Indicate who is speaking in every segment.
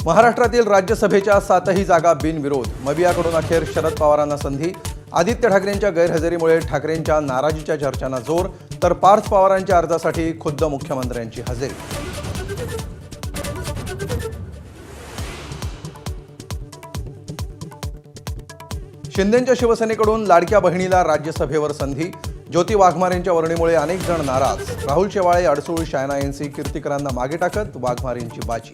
Speaker 1: महाराष्ट्रातील राज्यसभेच्या 7ही जागा बिनविरोध. मवियाकडून अखेर शरद पवारांना संधी. आदित्य ठाकरेंच्या गैरहजेरीमुळे ठाकरेंच्या नाराजीच्या चर्चांना जोर, तर पार्थ पवारांच्या अर्जासाठी खुद्द मुख्यमंत्र्यांची हजेरी. शिंदेंच्या शिवसेनेकडून लाडक्या बहिणीला राज्यसभेवर संधी. ज्योती वाघमारेंच्या वर्णीमुळे अनेक जण नाराज. राहुल शेवाळे, अडसूळ, शायना एनसी, कीर्तिकरांना मागे टाकत वाघमारेंची बाजी.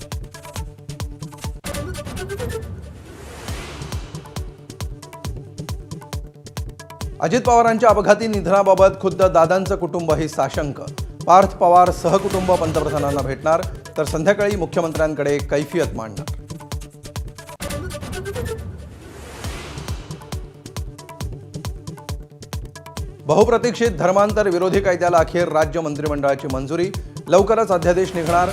Speaker 1: अजित पवारांच्या अपघाती निधनाबाबत खुद्द दादांचं कुटुंबही साशंक. पार्थ पवार सहकुटुंब पंतप्रधानांना भेटणार, तर संध्याकाळी मुख्यमंत्र्यांकडे कैफियत मांडणार. बहुप्रतीक्षित धर्मांतर विरोधी कायद्याला अखेर राज्य मंत्रिमंडळाची मंजुरी. लवकरच अध्यादेश निघणार.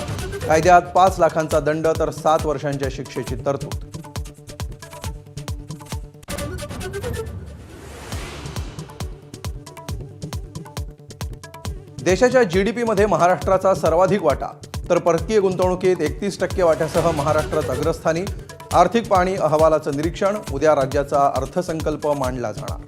Speaker 1: कायद्यात 5 लाखांचा दंड तर 7 वर्षांच्या शिक्षेची तरतूद. देशाच्या जीडीपीमध्ये महाराष्ट्राचा सर्वाधिक वाटा, तर परकीय गुंतवणुकीत 31% वाट्यासह महाराष्ट्रात अग्रस्थानी. आर्थिक पाहणी अहवालाचं निरीक्षण. उद्या राज्याचा अर्थसंकल्प मांडला जाणार.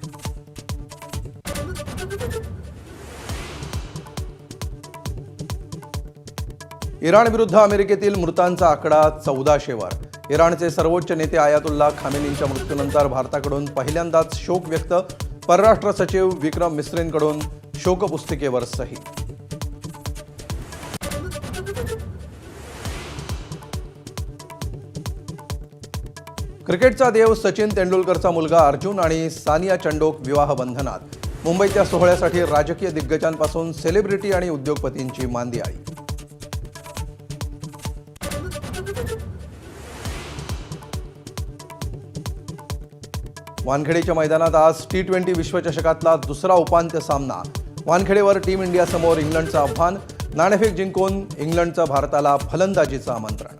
Speaker 1: इराण विरुद्ध अमेरिकेतील मृतांचा आकडा 1400वर. इराणचे सर्वोच्च नेते आयातुल्ला खामेनींच्या मृत्यूनंतर भारताकडून पहिल्यांदाच शोक व्यक्त. परराष्ट्र सचिव विक्रम मिस्रींकडून शोकपुस्तिकेवर सही. क्रिकेटचा देव सचिन तेंडुलकरचा मुलगा अर्जुन आणि सानिया चंडोक विवाह बंधनात. मुंबईच्या सोहळ्यासाठी राजकीय दिग्गजांपासून सेलिब्रिटी आणि उद्योगपतींची मांदियाळी. वानखेडेच्या मैदानात आज T20 विश्वचषकातला दुसरा उपांत्य सामना. वानखेडेवर टीम इंडियासमोर इंग्लंडचं आव्हान. नाणेफेक जिंकून इंग्लंडचं भारताला फलंदाजीचं आमंत्रण.